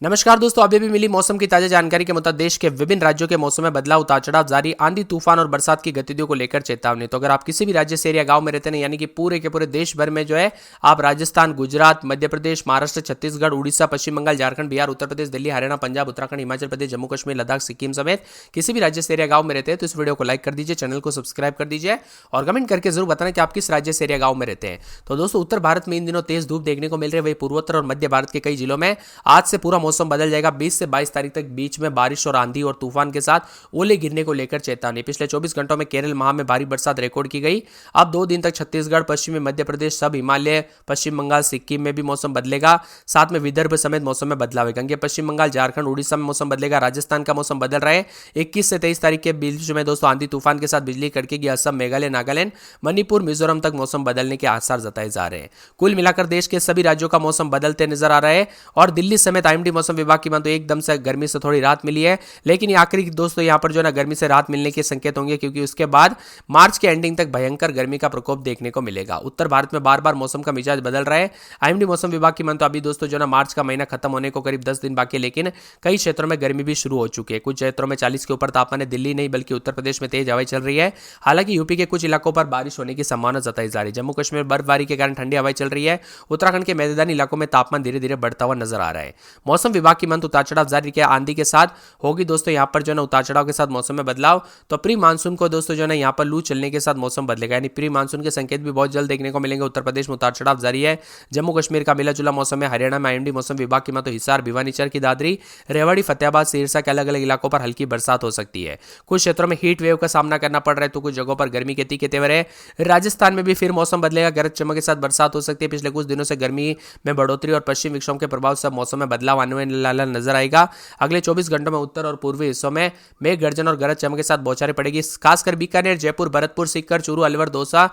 नमस्कार दोस्तों, अभी भी मिली मौसम की ताजा जानकारी के मुताबिक देश के विभिन्न राज्यों के मौसम में बदलाव, उतार चढ़ाव जारी, आंधी तूफान और बरसात की गतिविधियों को लेकर चेतावनी। तो अगर आप किसी भी राज्य से एरिया गांव में रहते हैं, यानी कि पूरे के पूरे देश भर में जो है आप राजस्थान, गुजरात, मध्य प्रदेश, महाराष्ट्र, छत्तीसगढ़, उड़ीसा, पश्चिम बंगाल, झारखंड, बिहार, उत्तर प्रदेश, दिल्ली, हरियाणा, पंजाब, उत्तराखंड, हिमाचल प्रदेश, जम्मू कश्मीर, लद्दाख, सिक्किम समेत किसी भी राज्य से एरिया गांव में रहते हैं तो इस वीडियो को लाइक कर दीजिए, चैनल को सब्सक्राइब कर दीजिए और कमेंट करके जरूर बताना कि आप किस राज्य से एरिया गांव में रहते हैं। तो दोस्तों, उत्तर भारत में इन दिनों तेज धूप देखने को मिल रही है, वही पूर्वोत्तर और मध्य भारत के कई जिलों में आज से पूरा मौसम बदल जाएगा। 20 से 22 तारीख तक बीच में बारिश और आंधी और तूफान के साथ ओले गिरने को लेकर चेतावनी। पिछले 24 घंटों में केरल महा में भारी बरसात रिकॉर्ड की गई। अब 2 दिन तक छत्तीसगढ़, पश्चिमी मध्य प्रदेश, सब हिमालय, पश्चिम बंगाल, सिक्किम में भी मौसम बदलेगा। साथ में विदर्भ समेत मौसम में बदलाव है। गंगे पश्चिम बंगाल, झारखंड, उड़ीसा में मौसम बदलेगा। राजस्थान का मौसम बदल रहा है। 21 से 23 तारीख के बीच में दोस्तों आंधी तूफान के साथ बिजली कड़केगी। असम, मेघालय, नागालैंड, मणिपुर, मिजोरम तक मौसम बदलने के आसार जताए जा रहे हैं। कुल मिलाकर देश के सभी राज्यों का मौसम बदलते नजर आ रहा है और दिल्ली समेत आईएमडी मौसम विभाग की माने तो एकदम से गर्मी से थोड़ी राहत मिली है। लेकिन ये आखिरी दोस्तों यहां पर जो ना गर्मी से राहत मिलने के संकेत होंगे, क्योंकि उसके बाद मार्च के एंडिंग तक भयंकर गर्मी का प्रकोप देखने को मिलेगा। उत्तर भारत में बार बार मौसम का मिजाज बदल रहा है। आईएमडी मौसम विभाग की माने तो अभी दोस्तों जो ना मार्च का महीना खत्म होने को करीब 10 दिन बाकी है, लेकिन कई क्षेत्रों में गर्मी भी शुरू हो चुकी है। कुछ क्षेत्रों में 40 के ऊपर तापमान है। दिल्ली नहीं बल्कि उत्तर प्रदेश में तेज हवाएं चल रही है। हालांकि यूपी के कुछ इलाकों पर बारिश होने की संभावना जताई जा रही है। जम्मू कश्मीर बर्फबारी के कारण ठंडी हवाएं चल रही है। उत्तराखंड के मैदानी इलाकों में तापमान धीरे धीरे बढ़ता हुआ नजर आ रहा है। मौसम विभाग की माने तो उतार चढ़ाव जारी किया। आंधी के साथ होगी दोस्तों यहां पर जो ना उतार चढ़ाव के साथ मौसम में बदलाव। तो प्री मानसून को दोस्तों जो है यहां पर लू चलने के साथ मौसम बदलेगा, यानी प्री मानसून के संकेत भी बहुत जल्द देखने को मिलेंगे। उत्तर प्रदेश में उतार चढ़ाव जारी है। जम्मू कश्मीर का मिला जुला मौसम है। हरियाणा में आईएमडी मौसम विभाग की माने तो हिसार, भिवानी, चरखी दादरी, रेवाड़ी, फतेहाबाद, सिरसा के अलग अलग इलाकों पर हल्की बरसात हो सकती है। कुछ क्षेत्रों में हीट वेव का सामना करना पड़ रहा है तो कुछ जगहों पर गर्मी के तीखे तेवर है। राजस्थान में भी फिर मौसम बदलेगा। गरज चमक के साथ बरसात हो सकती है। पिछले कुछ दिनों से गर्मी में बढ़ोतरी और पश्चिम विक्षोभ के प्रभाव से मौसम में बदलाव आने वाला नजर आएगा। अगले 24 घंटों में उत्तर और पूर्वी हिस्सों में मेघ गर्जन और गरज चमक के साथ बौछारें पड़ेगी। खासकर बीकानेर, जयपुर, भरतपुर, सीकर, चूरू, अलवर, दौसा,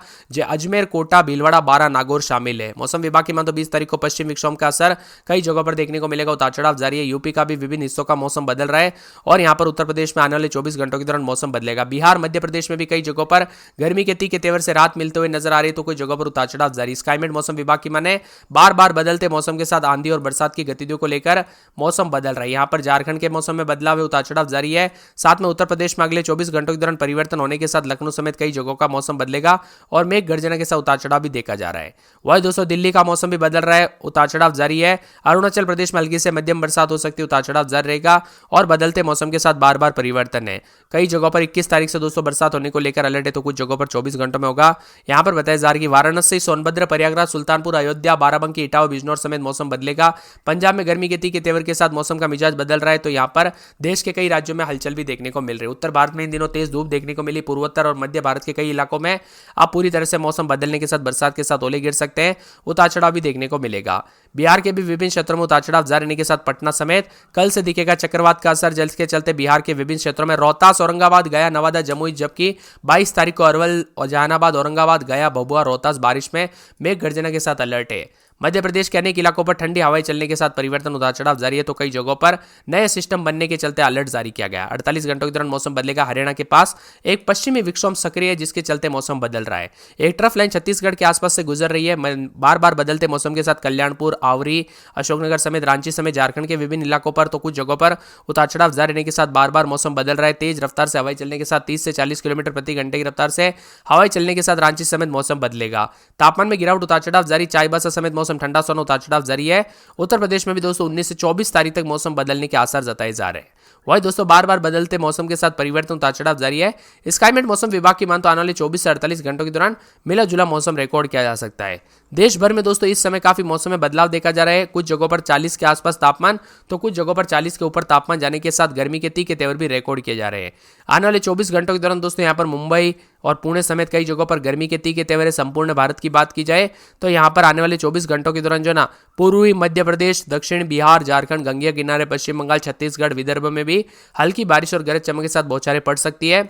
अजमेर, कोटा, भीलवाड़ा, बारा, नागौर शामिल है। मौसम विभाग की माने तो 20 तारीख को पश्चिम विक्षोभ का असर कई जगहों पर देखने को मिलेगा। उतार चढ़ाव जारी है। यूपी का भी विभिन्न हिस्सों का मौसम बदल रहा है और यहां पर उत्तर प्रदेश में आने वाले 24 घंटों के दौरान मौसम बदलेगा। बिहार, मध्य प्रदेश में भी कई जगहों पर गर्मी के तीखे तेवर से राहत मिलते हुए नजर आ रही है तो कुछ जगहों पर उतार चढ़ाव जारी। स्काईमेट मौसम विभाग की माने बार बार बदलते मौसम के साथ आंधी और बरसात की गतिविधियों को लेकर मौसम बदल रहा है। यहां पर झारखंड के मौसम में बदलाव है, उतार चढ़ाव जारी है। साथ में उत्तर प्रदेश में अगले 24 घंटों के दौरान परिवर्तन होने के साथ लखनऊ समेत कई जगहों का मौसम बदलेगा और मेघ गर्जना के साथ उतार चढ़ाव भी देखा जा रहा है। वही दोस्तों दिल्ली का मौसम भी बदल रहा है, उतार चढ़ाव जारी है। अरुणाचल प्रदेश में हल्की से मध्यम बरसात हो सकती है, उतार चढ़ाव जारी रहेगा और बदलते मौसम के साथ बार बार परिवर्तन है। कई जगहों पर 21 तारीख से दोस्तों बरसात होने को लेकर अलर्ट है तो कुछ जगहों पर 24 घंटों में होगा। यहां पर बताया जा रहा है कि वाराणसी, सोनभद्र, प्रयागराज, सुल्तानपुर, अयोध्या, बाराबंकी, इटावा, बिजनौर समेत मौसम बदलेगा। पंजाब में गर्मी के तीखे तेवर के साथ मौसम का मिजाज बदल रहा है तो यहां पर देश के कई राज्यों में हलचल भी देखने को मिल रही है। उत्तर भारत में इन दिनों तेज धूप देखने को मिली। पूर्वोत्तर और मध्य भारत के कई इलाकों में अब पूरी तरह से मौसम बदलने के साथ बरसात के साथ ओले गिर सकते हैं, उतार चढ़ाव भी देखने को मिलेगा। बिहार के भी विभिन्न क्षेत्रों में उतार चढ़ाव जारी रहने के साथ पटना समेत कल से दिखेगा चक्रवात का असर। जल के चलते बिहार के विभिन्न क्षेत्रों में रोहतास, औरंगाबाद, गया, नवादा, जमुई, जबकि 22 तारीख को अरवल, जहानाबाद, औरंगाबाद, गया, भभुआ, रोहतास बारिश में मेघ गर्जना के साथ अलर्ट है। मध्य प्रदेश के अनेक इलाकों पर ठंडी हवाएं चलने के साथ परिवर्तन, उतार चढ़ाव जारी है तो कई जगहों पर नए सिस्टम बनने के चलते अलर्ट जारी किया गया। 48 घंटों के दौरान मौसम बदलेगा। हरियाणा के पास एक पश्चिमी विक्षोभ सक्रिय है जिसके चलते मौसम बदल रहा है। एक ट्रफ लाइन छत्तीसगढ़ के आसपास से गुजर रही है। बार बार बदलते मौसम के साथ कल्याणपुर, आवरी, अशोकनगर समेत रांची समेत झारखंड के विभिन्न इलाकों पर तो कुछ जगहों पर उतार चढ़ाव जारी रहने के साथ बार बार मौसम बदल रहा है। तेज रफ्तार से हवाएं चलने के साथ 30 से 40 किलोमीटर प्रति घंटे की रफ्तार से हवाएं चलने के साथ रांची समेत मौसम बदलेगा। तापमान में गिरावट, उतार चढ़ाव जारी। चाईबासा समेत मौसम ठंडा सोना, उतार चढ़ाव जारी है। उत्तर प्रदेश में भी दोस्तों 19 से 24 तारीख तक मौसम बदलने के आसार जताए जा रहे हैं। वही दोस्तों बार बार बदलते मौसम के साथ परिवर्तन, उतार चढ़ाव जारी है। स्काईमेट मौसम विभाग की माने तो आने वाले 24 से 48 घंटों के दौरान मिला जुला मौसम रिकॉर्ड किया जा सकता है। देश भर में दोस्तों इस समय काफी मौसम में बदलाव देखा जा रहा है। कुछ जगहों पर 40 के आसपास तापमान तो कुछ जगहों पर 40 के ऊपर तापमान जाने के साथ गर्मी के तीखे तेवर भी रिकॉर्ड किए जा रहे हैं। आने वाले 24 घंटों के दौरान दोस्तों यहाँ पर मुंबई और पुणे समेत कई जगहों पर गर्मी के तीखे तेवर है। संपूर्ण भारत की बात की जाए तो यहाँ पर आने वाले 24 घंटों के दौरान जो ना पूर्वी मध्य प्रदेश, दक्षिण बिहार, झारखंड, गंगा किनारे, पश्चिम बंगाल, छत्तीसगढ़, विदर्भ में भी हल्की बारिश और गरज चमक के साथ बौछारें पड़ सकती है।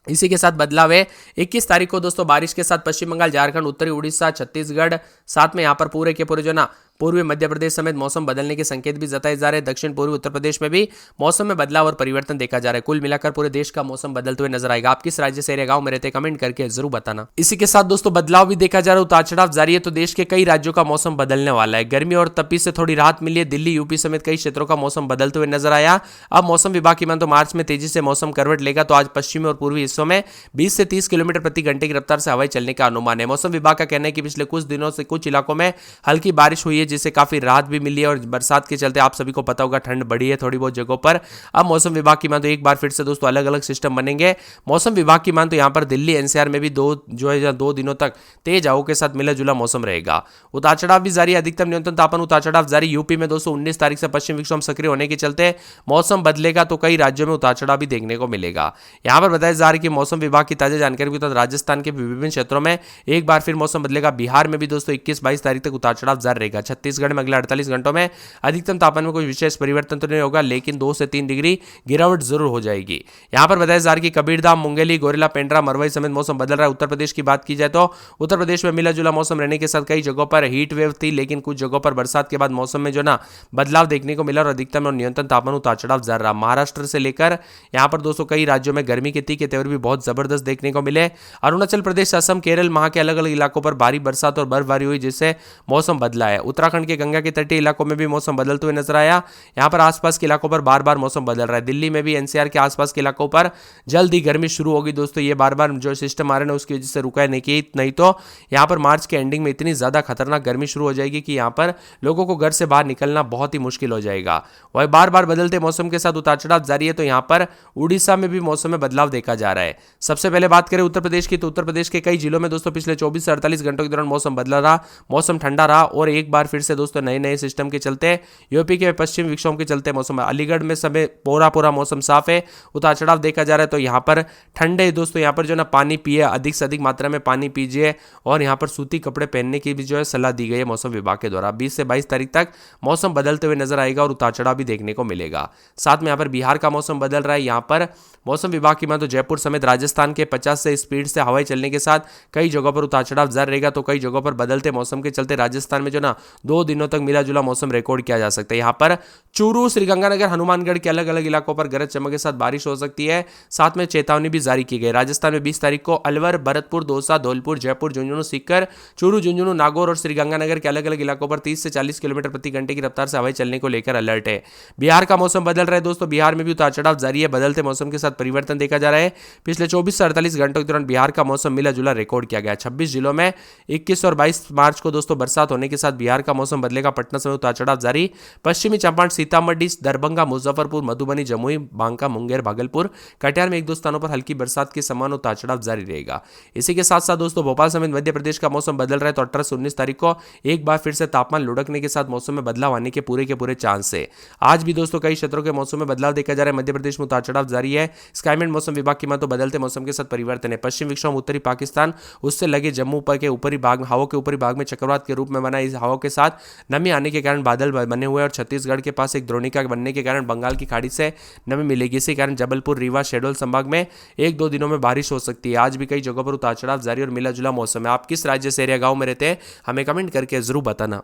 इसी के साथ बदलाव है। 21 तारीख को दोस्तों बारिश के साथ पश्चिम बंगाल, झारखंड, उत्तरी उड़ीसा, छत्तीसगढ़, साथ में यहाँ पर पूरे के पूरे जो ना पूर्वी मध्य प्रदेश समेत मौसम बदलने के संकेत भी जताए जा रहे हैं। दक्षिण पूर्वी उत्तर प्रदेश में भी मौसम में बदलाव और परिवर्तन देखा जा रहा है। कुल मिलाकर पूरे देश का मौसम बदलते हुए नजर आएगा। आप किस राज्य से एरिया गांव में रहते हैं, कमेंट करके जरूर बताना। इसी के साथ दोस्तों बदलाव भी देखा जा रहा है, उतार चढ़ाव जारी है, तो देश के कई राज्यों का मौसम बदलने वाला है। गर्मी और तपी से थोड़ी राहत मिली है। दिल्ली यूपी समेत कई क्षेत्रों का मौसम बदलते हुए नजर आया। अब मौसम विभाग की मान तो मार्च में तेजी से मौसम करवट लेगा, तो आज पश्चिमी और पूर्वी हिस्सों में 20 से 30 किलोमीटर प्रति घंटे की रफ्तार से हवाएं चलने का अनुमान है। मौसम विभाग का कहना है कि पिछले कुछ दिनों से कुछ इलाकों में हल्की बारिश हुई है, जिससे काफी राहत भी मिली है, और बरसात के चलते आप सभी को पता होगा ठंड बढ़ी है थोड़ी बहुत जगहों पर। अब मौसम विभाग की मान तो एक बार फिर से दोस्तों अलग अलग सिस्टम बनेंगे। मौसम विभाग की मान तो यहाँ पर दिल्ली एनसीआर में भी दो दिनों तक तेज हवाओं के साथ मिला जुला मौसम रहेगा। उतार चढ़ाव भी जारी है। अधिकतम न्यूनतम तापमान उतार चढ़ाव जारी यूपी में दोस्तों 19 तारीख से पश्चिम विक्षोभ सक्रिय होने के चलते मौसम बदलेगा, तो कई राज्यों में उतार चढ़ाव भी देखने को मिलेगा। यहां पर बताया जा रहा है कि मौसम विभाग की ताजा जानकारी के तहत राजस्थान के विभिन्न क्षेत्रों में एक बार फिर मौसम बदलेगा। बिहार में भी दोस्तों 21-22 तारीख तक उतार चढ़ाव जारी रहेगा। छत्तीसगढ़ में अगले 48 घंटों में अधिकतम तापमान में कोई विशेष परिवर्तन तो नहीं होगा, लेकिन 2 से 3 डिग्री गिरावट जरूर हो जाएगी। यहां पर बताया जा रहा है कि कबीरधाम, मुंगेली, गोरेला, पेंड्रा, मरवाई समेत मौसम बदल रहा है। उत्तर प्रदेश की बात की जाए तो उत्तर प्रदेश में मिला जुला मौसम रहने के साथ कई जगहों पर हीट वेव थी, लेकिन कुछ जगहों पर बरसात के बाद मौसम में जो ना बदलाव देखने को मिला और अधिकतम और न्यूनतम तापमान उतार चढ़ाव जारी रहा। महाराष्ट्र से लेकर यहां पर दोस्तों कई राज्यों में गर्मी के तीखे तेवर भी बहुत जबरदस्त देखने को मिले। अरुणाचल प्रदेश, असम, केरल, वहां के अलग अलग इलाकों पर भारी बरसात और बर्फबारी हुई, जिससे मौसम बदला है। उत्तराखंड के गंगा के तटीय इलाकों में भी मौसम बदलते हुए नजर आया। यहां पर आसपास के इलाकों पर बार बार मौसम बदल रहा है। दिल्ली में भी एनसीआर के आसपास के इलाकों पर जल्द ही गर्मी शुरू होगी दोस्तों। ये बार बार जो सिस्टम आ रहे हैं उसकी वजह से रुका नहीं तो यहां पर मार्च के एंडिंग में इतनी ज्यादा खतरनाक गर्मी शुरू हो जाएगी कि यहां पर लोगों को घर से बाहर निकलना बहुत ही मुश्किल हो जाएगा। वही बार बार बदलते मौसम के साथ उतार चढ़ाव जारी है, तो यहां पर उड़ीसा में भी मौसम में बदलाव देखा जा रहा है। सबसे पहले बात करें उत्तर प्रदेश की, तो उत्तर प्रदेश के कई जिलों में दोस्तों पिछले 24 से 48 घंटों के दौरान मौसम बदला रहा, मौसम ठंडा रहा, और एक बार फिर से दोस्तों नए नए सिस्टम के चलते यूपी के पश्चिम विक्षोभ के चलते मौसम, अलीगढ़ में समय पूरा मौसम साफ है, उतार चढ़ाव देखा जा रहा है। तो यहाँ पर ठंडे दोस्तों, यहाँ पर जो ना पानी पिए, अधिक से अधिक मात्रा में पानी पीजिए, और यहाँ पर सूती कपड़े पहनने की भी जो है सलाह दी गई है मौसम विभाग के द्वारा। 20 से 22 तारीख तक मौसम बदलते हुए नजर आएगा और उतार चढ़ाव भी देखने को मिलेगा। साथ में यहाँ पर बिहार का मौसम बदल रहा है। यहाँ पर मौसम विभाग की मान तो जयपुर समेत राजस्थान के 50 से स्पीड से हवाएं चलने के साथ कई जगहों पर उतार चढ़ाव जारी रहेगा, तो कई जगहों पर बदलते मौसम के चलते राजस्थान में जो ना 2 दिनों तक मिला जुला मौसम रिकॉर्ड किया जा सकता है। यहाँ पर चूरू, श्रीगंगानगर, हनुमानगढ़ के अलग अलग इलाकों पर गरज चमक के साथ बारिश हो सकती है। साथ में चेतावनी भी जारी की गई। राजस्थान में 20 तारीख को अलवर, भरतपुर, दौसा, धौलपुर, जयपुर, झुंझुनू, सीकर, चूरू, झुंझुनू, नागौर और श्रीगंगानगर के अलग अलग इलाकों पर 30 से 40 किलोमीटर प्रति घंटे की रफ्तार से हवाएं चलने को लेकर अलर्ट है। बिहार का मौसम बदल रहा है दोस्तों। बिहार में भी उतार चढ़ाव जारी है। बदलते मौसम के साथ परिवर्तन देखा जा रहा है। पिछले 24 से 48 घंटों के दौरान बिहार का मौसम मिला जुला रिकॉर्ड किया गया। 26 जिलों में 21 और 22 मार्च को दोस्तों बरसात होने के साथ बिहार का मौसम बदलेगा। पटना समेत उतार चढ़ाव जारी। पश्चिमी चंपारण, सीतामढ़ी, दरभंगा, मुजफ्फरपुर, मधुबनी, जमुई, बांका, मुंगेर, भागलपुर, कटिहार में 1-2 स्थानों पर हल्की बरसात के समान उतार चढ़ाव जारी रहेगा। इसी के साथ साथ दोस्तों भोपाल समेत मध्य प्रदेश का मौसम बदल रहा है, तो 18 से 19 तारीख को एक बार फिर से तापमान लुढ़कने के साथ मौसम में बदलाव आने के पूरे चांस है। आज भी दोस्तों कई क्षेत्रों के मौसम में बदलाव देखा जा रहा है। मध्य प्रदेश में उतार चढ़ाव जारी है। स्काईमेट मौसम विभाग की मान तो बदलते मौसम के साथ परिवर्तन है। पश्चिम विक्षोभ उत्तरी पाकिस्तान, उससे लगे जम्मू पर के ऊपरी भाग, हवा के ऊपरी भाग में चक्रवात के रूप में बना। इस हवा के साथ नमी आने के कारण बादल बने हुए और छत्तीसगढ़ के पास एक द्रोणिका बनने के कारण बंगाल की खाड़ी से नमी मिलेगी। इसी कारण जबलपुर, रीवा, शहडोल संभाग में 1-2 दिनों में बारिश हो सकती है। आज भी कई जगहों पर उतार चढ़ाव जारी और मिला जुला मौसम है। आप किस राज्य से एरिया गांव में रहते हैं, हमें कमेंट करके जरूर बताना।